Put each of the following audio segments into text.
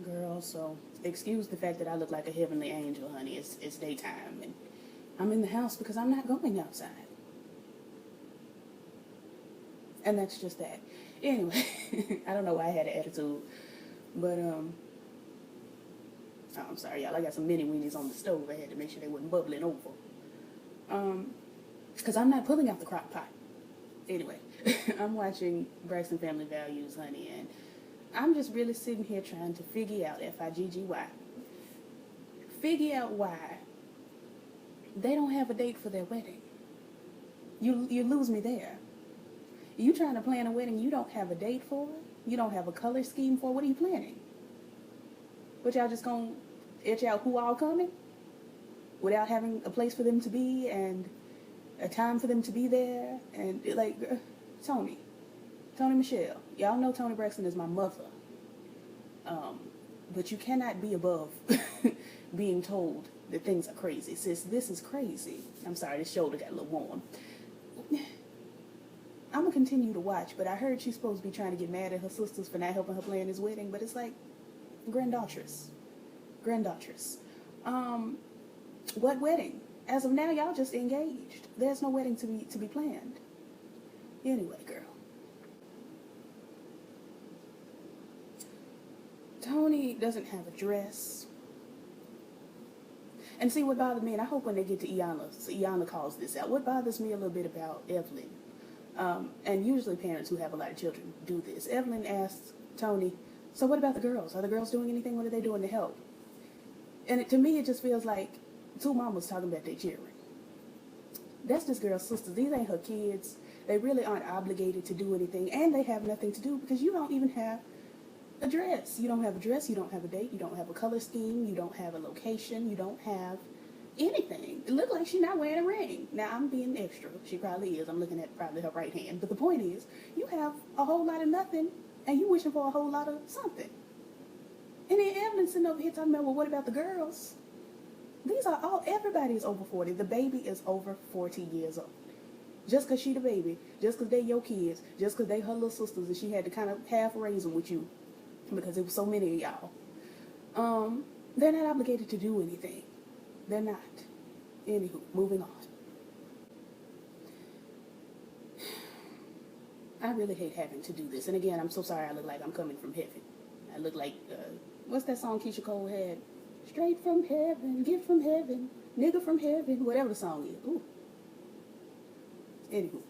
Girl, so excuse the fact that I look like a heavenly angel, honey. It's daytime and I'm in the house because I'm not going outside. And that's just that. Anyway, I don't know why I had an attitude, but oh, I'm sorry, y'all. I got some mini weenies on the stove. I had to make sure they wasn't bubbling over. Because I'm not pulling out the crock pot. Anyway, I'm watching Braxton Family Values, honey, and I'm just really sitting here trying to figure out F-I-G-G-Y. Figure out why they don't have a date for their wedding. You lose me there. You trying to plan a wedding you don't have a date for? You don't have a color scheme for? What are you planning? But y'all just gonna itch out who all coming? Without having a place for them to be and a time for them to be there? And like, Tony Michelle. Y'all know Tony Braxton is my mother. But you cannot be above being told that things are crazy. Sis, this is crazy. I'm sorry, this shoulder got a little warm. I'm gonna continue to watch, but I heard she's supposed to be trying to get mad at her sisters for not helping her plan this wedding, but it's like, granddaughtress. What wedding? As of now, y'all just engaged. There's no wedding to be planned. Anyway, girl. Tony doesn't have a dress. And see what bothered me, and I hope when they get to Iyanla, so Iyanla calls this out. What bothers me a little bit about Evelyn, and usually parents who have a lot of children do this. Evelyn asks Tony, so what about the girls? Are the girls doing anything? What are they doing to help? And to me, it just feels like two mamas talking about their children. That's this girl's sisters. These ain't her kids. They really aren't obligated to do anything, and they have nothing to do because you don't even have a dress. You don't have a dress, you don't have a date, you don't have a color scheme, you don't have a location, you don't have anything. It looked like she's not wearing a ring. Now, I'm being extra. She probably is. I'm looking at probably her right hand. But the point is, you have a whole lot of nothing, and you wishing for a whole lot of something. And then Evelyn's sitting over here talking about, well, what about the girls? These are all, everybody is over 40. The baby is over 40 years old. Just because she the baby, just because they your kids, just because they her little sisters, and she had to kind of half raise them with you because there was so many of y'all. They're not obligated to do anything. They're not. Anywho, moving on. I really hate having to do this. And again, I'm so sorry I look like I'm coming from heaven. I look like, what's that song Keisha Cole had? Straight from heaven, gift from heaven, nigga from heaven, whatever the song is. Ooh. Anywho.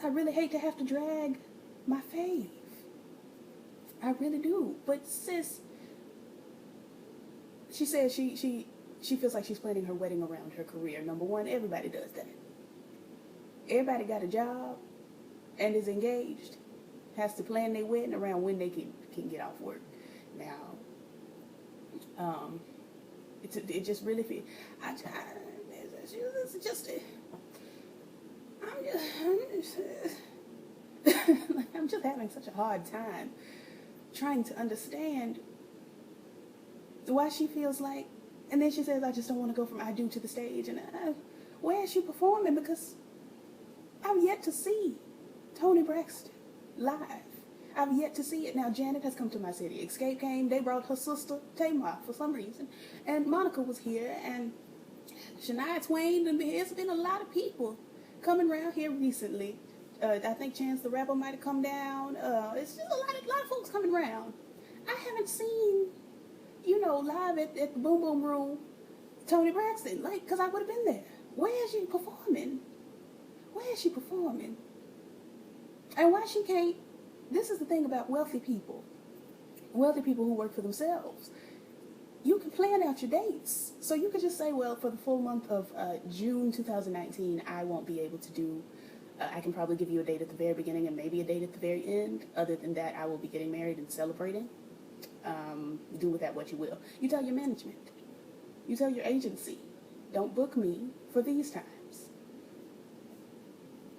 I really hate to have to drag my fave. I really do. But sis, she says she feels like she's planning her wedding around her career. Number one, everybody does that. Everybody got a job and is engaged, has to plan their wedding around when they can get off work. Now, it just really feels, I'm just having such a hard time trying to understand why she feels like, and then she says, I just don't want to go from I do to the stage. And where is she performing? Because I've yet to see Toni Braxton live. I've yet to see it. Now, Janet has come to my city. Escape came. They brought her sister, Tamar, for some reason. And Monica was here. And Shania Twain. And it's been a lot of people coming around here recently. I think Chance the Rapper might have come down. It's just a lot of folks coming around. I haven't seen, live at the Boom Boom Room, Toni Braxton. Because I would have been there. Where is she performing? And why she can't, this is the thing about wealthy people who work for themselves. You can plan out your dates. So you could just say, well, for the full month of June 2019, I won't be able to do, I can probably give you a date at the very beginning and maybe a date at the very end. Other than that, I will be getting married and celebrating. Do with that what you will. You tell your management. You tell your agency, don't book me for these times.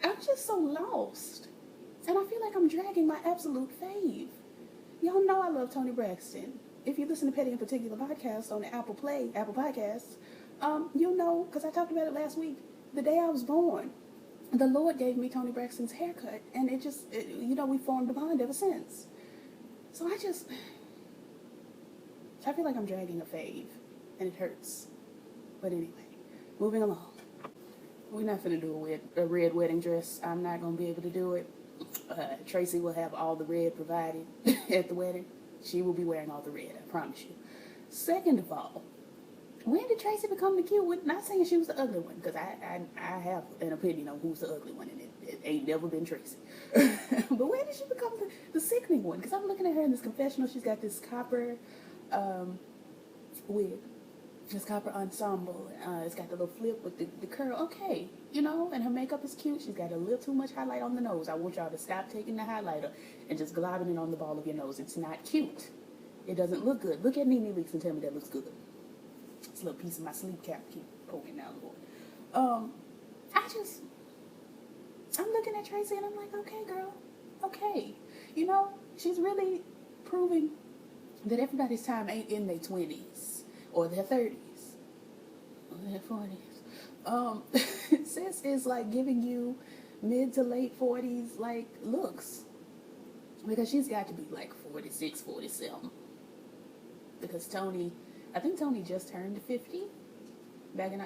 I'm just so lost. And I feel like I'm dragging my absolute fave. Y'all know I love Toni Braxton. If you listen to Petty in Particular podcast on the Apple Podcasts, you'll know, because I talked about it last week, the day I was born, the Lord gave me Toni Braxton's haircut, and we formed a bond ever since. So So I feel like I'm dragging a fave, and it hurts. But anyway, moving along. We're not gonna do a red wedding dress. I'm not gonna be able to do it. Tracy will have all the red provided at the wedding. She will be wearing all the red, I promise you. Second of all, when did Tracy become the cute one? Not saying she was the ugly one, because I have an opinion on who's the ugly one, and it ain't never been Tracy. But when did she become the sickening one? Because I'm looking at her in this confessional. She's got this copper wig. This copper ensemble. It's got the little flip with the curl. Okay, you know, and her makeup is cute. She's got a little too much highlight on the nose. I want y'all to stop taking the highlighter and just globbing it on the ball of your nose. It's not cute. It doesn't look good. Look at Nene Leakes and tell me that looks good. This little piece of my sleeve cap keep poking out, Lord. I'm looking at Tracy and I'm like, okay, girl, okay. You know, she's really proving that everybody's time ain't in their 20s or their 30s or their 40s. Sis is like giving you mid to late 40s like looks, because she's got to be like 46, 47. Because I think Tony just turned 50 back in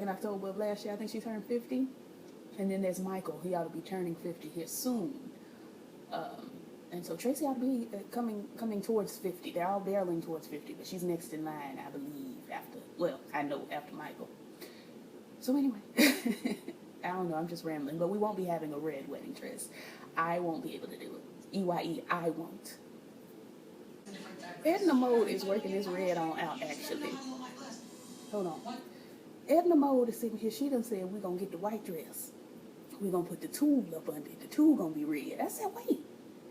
October of last year. I think she turned 50. And then there's Michael. He ought to be turning 50 here soon. And so Tracy ought to be coming towards 50. They're all barreling towards 50, but she's next in line, I believe, after Michael. So anyway, I don't know, I'm just rambling, but we won't be having a red wedding dress. I won't be able to do it. EYE, I won't. Edna Mode is working this red on out, actually. Hold on. Edna Mode is sitting here. She done said we're going to get the white dress. We're going to put the tulle up under it. The tulle going to be red. I said, wait,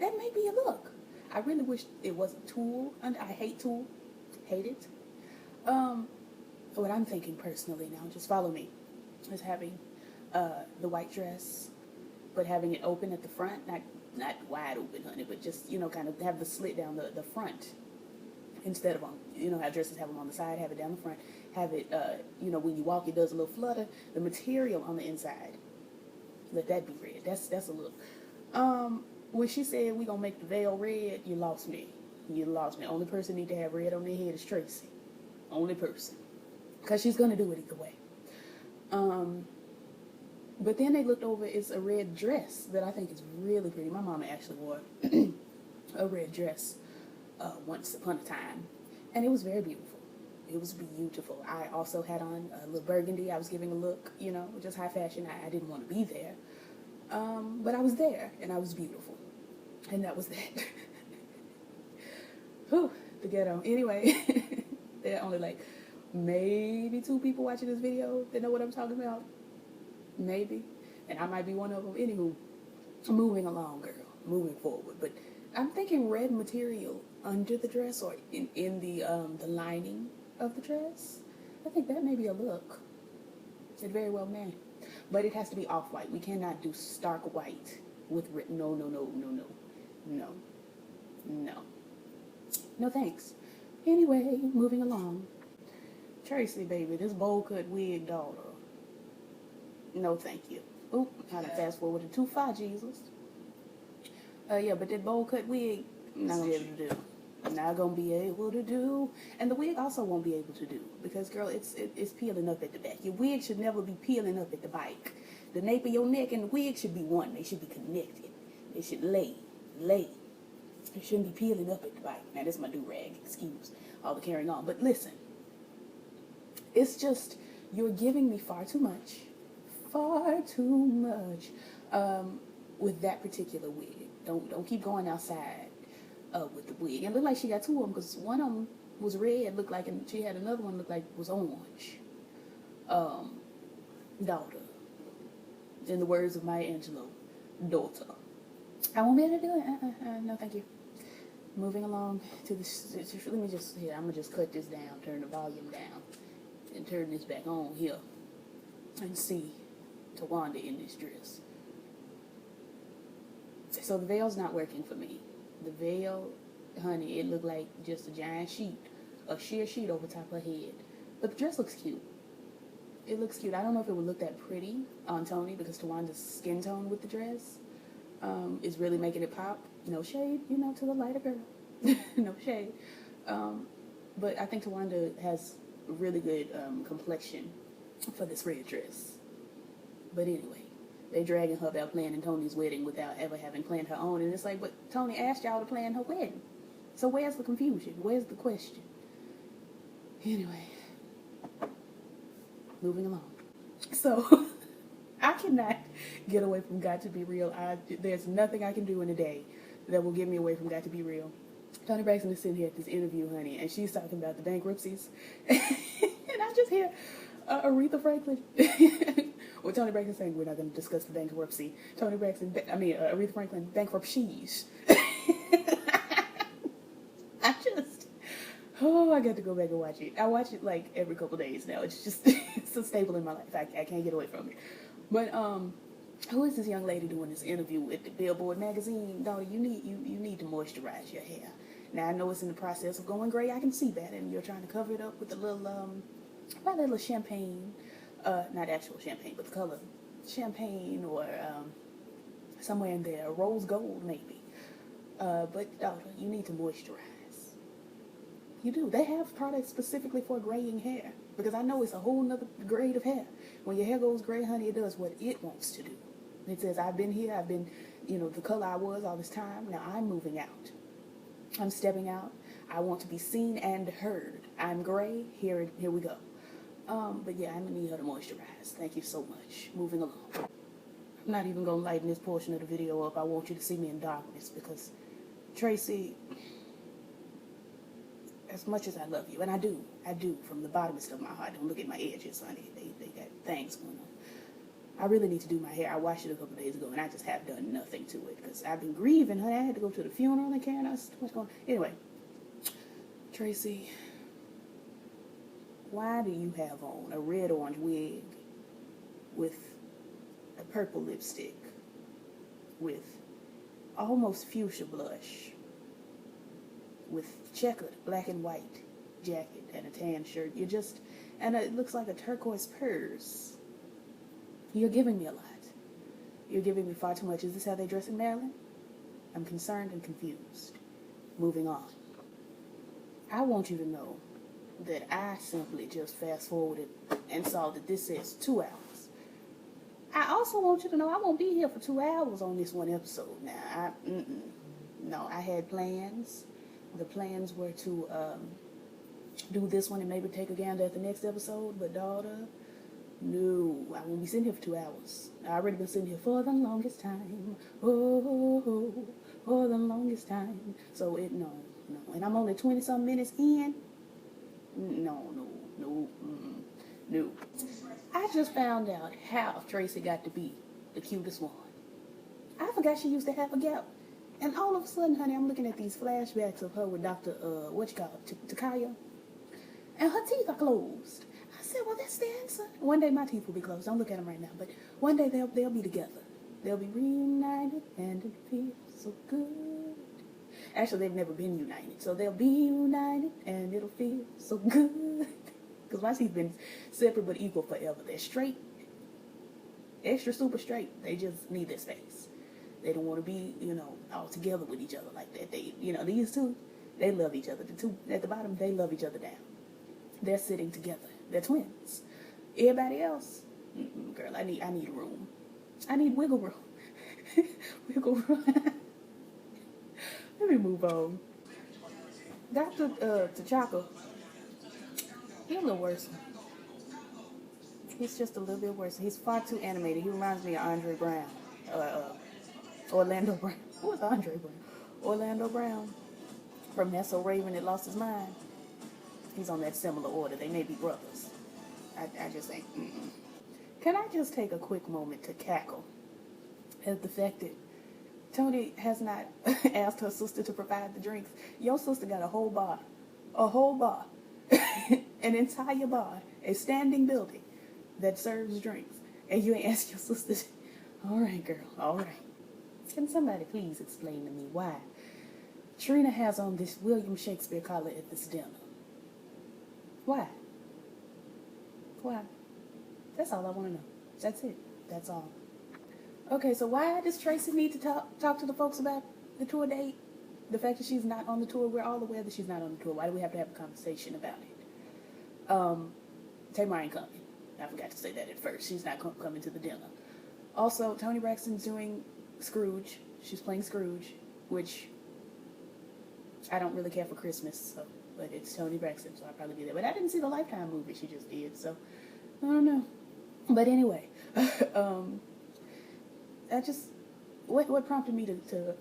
that may be a look. I really wish it wasn't tulle. I hate tulle. Hate it. What I'm thinking personally now, just follow me, is having the white dress, but having it open at the front. Not wide open, honey, but just, you know, kind of have the slit down the front. Instead of how dresses have them on the side, have it down the front. Have it, when you walk, it does a little flutter. The material on the inside, let that be red. That's a look. When she said we gonna make the veil red, you lost me. You lost me. Only person need to have red on their head is Tracy. Only person, because she's gonna do it either way. But then they looked over. It's a red dress that I think is really pretty. My mama actually wore a red dress once upon a time, and it was very beautiful. It was beautiful. I also had on a little burgundy. I was giving a look, just high fashion. I didn't want to be there, but I was there, and I was beautiful, and that was that. Whew, the ghetto. Anyway, there are only like maybe 2 people watching this video that know what I'm talking about. Maybe, and I might be one of them. Anywho, moving along, girl, moving forward. But I'm thinking red material under the dress or in the lining of the dress. I think that may be a look. It very well may, but it has to be off-white. We cannot do stark white with red. No, thanks. Anyway, moving along. Tracy, baby, this bowl cut wig, daughter. No, thank you. Oop, kind of fast forward to 2-5, Jesus. Yeah, but that bowl cut wig, I'm not gonna be able to do. I'm not gonna be able to do. And the wig also won't be able to do, because girl, it's peeling up at the back. Your wig should never be peeling up at the back. The nape of your neck and the wig should be one. They should be connected. They should lay. It shouldn't be peeling up at the back. Now, this is my do-rag. Excuse all the carrying on. But listen, it's just, you're giving me far too much with that particular wig. Don't keep going outside with the wig. And it looked like she got 2 of them, because one of them was red, looked like, and she had another one looked like was orange. Daughter. In the words of Maya Angelou, daughter. I won't be able to do it. No, thank you. Moving along to this. I'm gonna just cut this down, turn the volume down, and turn this back on here, and see Tawanda in this dress. So the veil's not working for me. The veil, honey, it looked like just a giant sheet, a sheer sheet over top her head. But the dress looks cute. It looks cute. I don't know if it would look that pretty on Tony, because Tawanda's skin tone with the dress is really making it pop. No shade, to the lighter girl. No shade. But I think Tawanda has a really good complexion for this red dress. But anyway, they dragging her about planning Tony's wedding without ever having planned her own. And it's like, but Tony asked y'all to plan her wedding. So where's the confusion? Where's the question? Anyway, moving along. So, I cannot get away from Got to Be Real. There's nothing I can do in a day that will get me away from Got to Be Real. Toni Braxton is sitting here at this interview, honey, and she's talking about the bankruptcies. And I just hear Aretha Franklin. Well, Toni Braxton saying we're not going to discuss the bankruptcy. Aretha Franklin, bankruptcies. I got to go back and watch it. I watch it like every couple days now. It's just, it's a staple in my life. I can't get away from it. But, who is this young lady doing this interview with the Billboard magazine? No, you need to moisturize your hair. Now, I know it's in the process of going gray. I can see that. And you're trying to cover it up with a little champagne. Not actual champagne, but the color champagne or somewhere in there. Rose gold, maybe. But, daughter, you need to moisturize. You do. They have products specifically for graying hair. Because I know it's a whole nother grade of hair. When your hair goes gray, honey, it does what it wants to do. It says, I've been here. I've been, the color I was all this time. Now I'm moving out. I'm stepping out. I want to be seen and heard. I'm gray. Here we go. But yeah, I'm going to need her to moisturize. Thank you so much. Moving along. I'm not even going to lighten this portion of the video up. I want you to see me in darkness because, Tracy, as much as I love you, and I do, from the bottomest of my heart. Don't look at my edges, honey. They got things going on. I really need to do my hair. I washed it a couple days ago, and I just have done nothing to it because I've been grieving, honey. I had to go to the funeral and carrying us. What's going on? Anyway, Tracy, why do you have on a red-orange wig with a purple lipstick with almost fuchsia blush, with checkered black and white jacket and a tan shirt? And it looks like a turquoise purse. You're giving me a lot. You're giving me far too much. Is this how they dress in Maryland? I'm concerned and confused. Moving on. I want you to know that I simply just fast forwarded and saw that this says 2 hours. I also want you to know I won't be here for 2 hours on this one episode. Now, no, I had plans. The plans were to do this one and maybe take a gander at the next episode, but daughter, no, I won't be sitting here for 2 hours. I've already been sitting here for the longest time. Oh, for the longest time. So no. And I'm only 20-some minutes in. No. I just found out how Tracy got to be the cutest one. I forgot she used to have a gap. And all of a sudden, honey, I'm looking at these flashbacks of her with Dr. Takaya. And her teeth are closed. I said, well, that's the answer. One day my teeth will be closed. Don't look at them right now. But one day they'll be together. They'll be reunited and it feels so good. Actually, they've never been united. So they'll be united and it'll feel so good. Because my teeth been separate but equal forever. They're straight. Extra super straight. They just need their space. They don't want to be, all together with each other like that. They, these two, they love each other. The two at the bottom, they love each other down. They're sitting together. They're twins. Everybody else, girl, I need room. I need wiggle room. Wiggle room. Let me move on. Dr. T'Chaka, he's a little worse. He's just a little bit worse. He's far too animated. He reminds me of Andre Brown. Orlando Brown. Who was Andre Brown? Orlando Brown. From That's So Raven That Lost His Mind. He's on that similar order. They may be brothers. I just think, Can I just take a quick moment to cackle at the fact that Toni has not asked her sister to provide the drinks? Your sister got a whole bar, an entire bar, a standing building that serves drinks, and you ain't asked your sister to. All right, girl, all right. Can somebody please explain to me why Trina has on this William Shakespeare collar at this dinner? Why? That's all I want to know. That's it. That's all. Okay, so why does Tracy need to talk to the folks about the tour date? The fact that she's not on the tour, we're all aware that she's not on the tour. Why do we have to have a conversation about it? Tamar ain't coming. I forgot to say that at first. She's not coming to the dinner. Also, Toni Braxton's doing Scrooge. She's playing Scrooge, which I don't really care for Christmas, so, but it's Toni Braxton, so I'll probably do that. But I didn't see the Lifetime movie she just did, so I don't know. But anyway, I just what prompted me to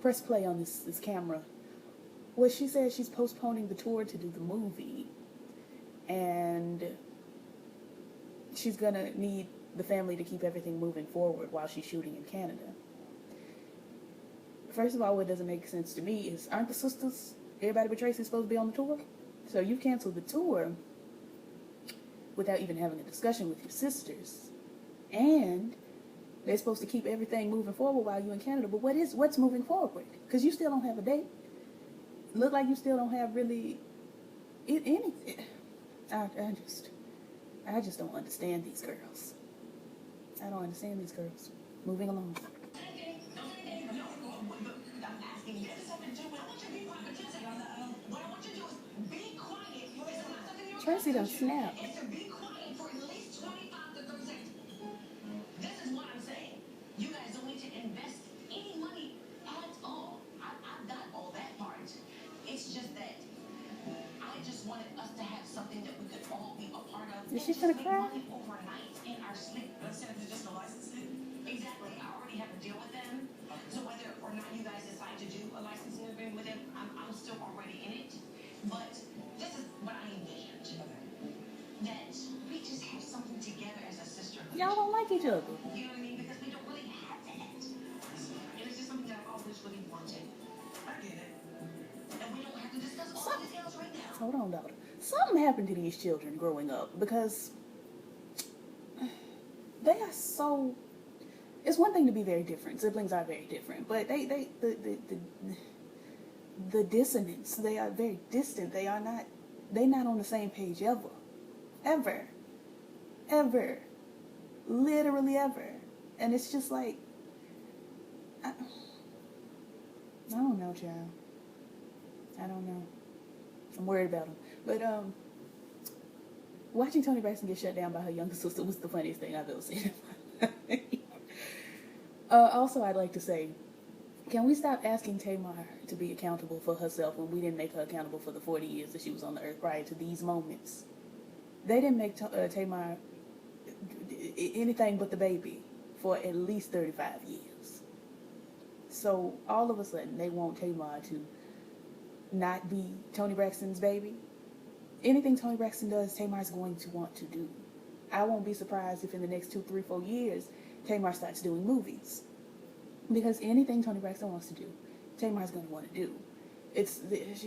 press play on this camera was she said she's postponing the tour to do the movie, and she's gonna need the family to keep everything moving forward while she's shooting in Canada. First of all, what doesn't make sense to me is, aren't the sisters, everybody but Tracy, supposed to be on the tour? So you canceled the tour without even having a discussion with your sisters, and they're supposed to keep everything moving forward while you're in Canada. But what's moving forward? Because you still don't have a date. Look like you still don't have really anything. I just don't understand these girls. I don't understand these girls. Moving along. Tracy done snapped. You guys don't need to invest any money at all. I've got all that part. It's just that I just wanted us to have something that we could all be a part of. Is she gonna cry? Overnight in our sleep. Instead of just a license fee? Exactly. I already have a deal with them. So whether or not you guys decide to do a licensing agreement with them, I'm still already in it. But this is what I envisioned. That we just have something together as a sisterhood. Y'all don't like each other. You know what I mean? Because we don't really have that. And it's just something that I've always really wanted. I get it. And we don't have to discuss all the details right now. Hold on, daughter. Something happened to these children growing up, because they are so... It's one thing to be very different. Siblings are very different. But the dissonance, they are very distant. They're not on the same page ever. Ever. Ever. Literally ever. And it's just like, I don't know, child. I don't know. I'm worried about them. But watching Toni Braxton get shut down by her younger sister was the funniest thing I've ever seen in my life. Also, I'd like to say, can we stop asking Tamar to be accountable for herself when we didn't make her accountable for the 40 years that she was on the earth prior to these moments? They didn't make Tamar anything but the baby for at least 35 years. So all of a sudden, they want Tamar to not be Toni Braxton's baby. Anything Toni Braxton does, Tamar's going to want to do. I won't be surprised if in the next 2, 3, 4 years, Tamar starts doing movies. Because anything Toni Braxton wants to do, Tamar's going to want to do.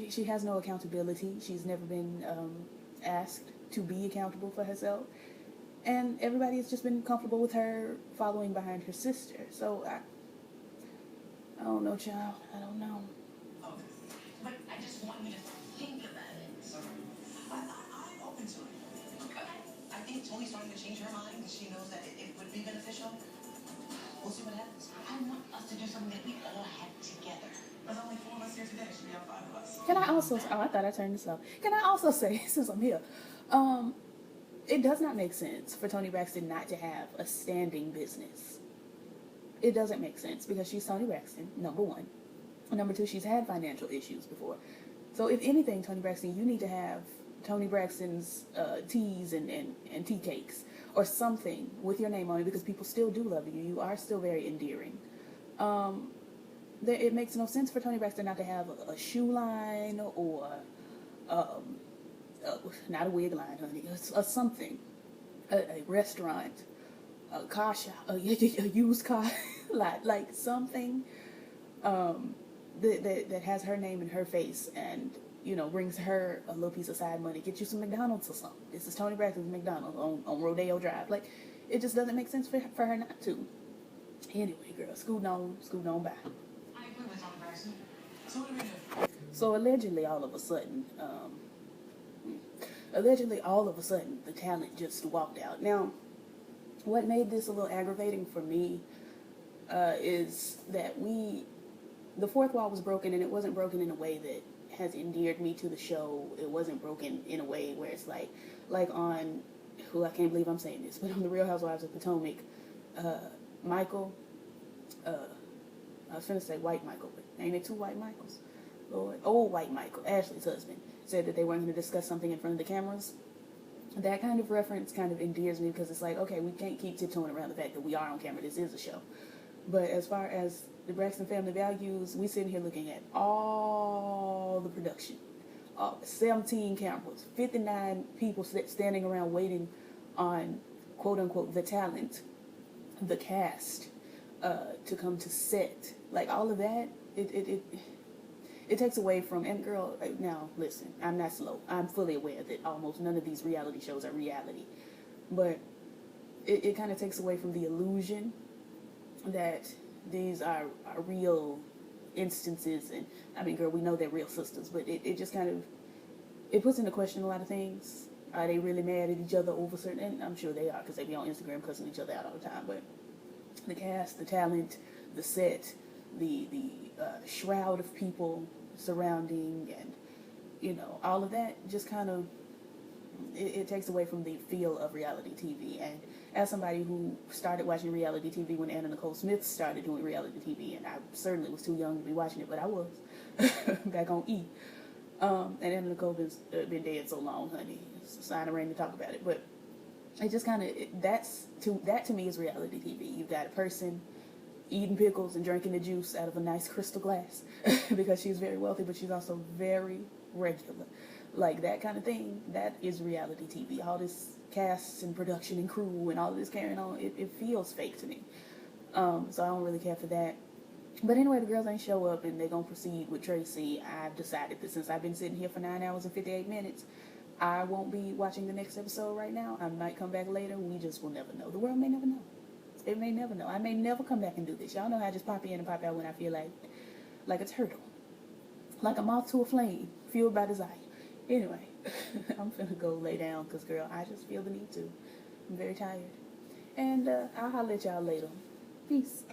She has no accountability. She's never been asked to be accountable for herself. And everybody has just been comfortable with her following behind her sister. So, I don't know, child. I don't know. Okay. But I just want you to think about it. Sorry. I'm open to it. Okay. I think Tony's starting to change her mind. She knows that it would be beneficial. We'll see what happens. I want us to do something that we all have together. There's only 4 of us here today. Should we have 5 of us? Can I also... Oh, I thought I turned this off. Can I also say, since I'm here, it does not make sense for Toni Braxton not to have a standing business. It doesn't make sense because she's Toni Braxton, number one. Number two, she's had financial issues before. So if anything, Toni Braxton, you need to have Toni Braxton's teas and tea cakes or something with your name on it, because people still do love you. You are still very endearing. It makes no sense for Toni Braxton not to have a shoe line or not a wig line, honey, or something, a restaurant, a car shop, a used car lot, like something that has her name and her face, and brings her a little piece of side money. Get you some McDonald's or something. This is Toni Braxton's McDonald's on Rodeo Drive. Like, it just doesn't make sense for her not to. Anyway, girl, scooting on by. I agree with Toni Braxton. So what do we do? So allegedly, all of a sudden, the talent just walked out. Now, what made this a little aggravating for me is that the fourth wall was broken, and it wasn't broken in a way that has endeared me to the show. It wasn't broken in a way where it's like on, who I can't believe I'm saying this, but on the Real Housewives of Potomac, Michael, I was finna say white Michael, but ain't it two white Michaels? Lord, old white Michael, Ashley's husband, said that they weren't going to discuss something in front of the cameras. That kind of reference kind of endears me because it's like, okay, we can't keep tiptoeing around the fact that we are on camera. This is a show. But as far as the Braxton family values, we sitting here looking at all the production. 17 cameras, 59 people standing around waiting on, quote unquote, the talent, the cast, to come to set. Like all of that, it takes away from, and girl, now listen, I'm not slow. I'm fully aware that almost none of these reality shows are reality. But it kind of takes away from the illusion that these are real instances. And I mean, girl, we know they're real sisters, but it just kind of, it puts into question a lot of things. Are they really mad at each other over certain, and I'm sure they are because they be on Instagram cussing each other out all the time. But the cast, the talent, the set, the shroud of people surrounding, and you know, all of that just kind of, it takes away from the feel of reality TV. And as somebody who started watching reality TV when Anna Nicole Smith started doing reality TV, and I certainly was too young to be watching it, but I was back on E. And Anna Nicole been dead so long, honey. It's a sign of rain to talk about it. But it just kind of, that to me is reality TV. You've got a person eating pickles and drinking the juice out of a nice crystal glass because she's very wealthy, but she's also very regular. Like that kind of thing, that is reality TV. All this cast and production and crew and all of this carrying on, it feels fake to me. So I don't really care for that. But anyway, the girls ain't show up and they're going to proceed with Tracy. I've decided that since I've been sitting here for 9 hours and 58 minutes, I won't be watching the next episode right now. I might come back later. We just will never know. The world may never know. It may never know. I may never come back and do this. Y'all know how I just pop in and pop out when I feel like a turtle. Like a moth to a flame, fueled by desire. Anyway, I'm finna go lay down because, girl, I just feel the need to. I'm very tired. And I'll holler at y'all later. Peace.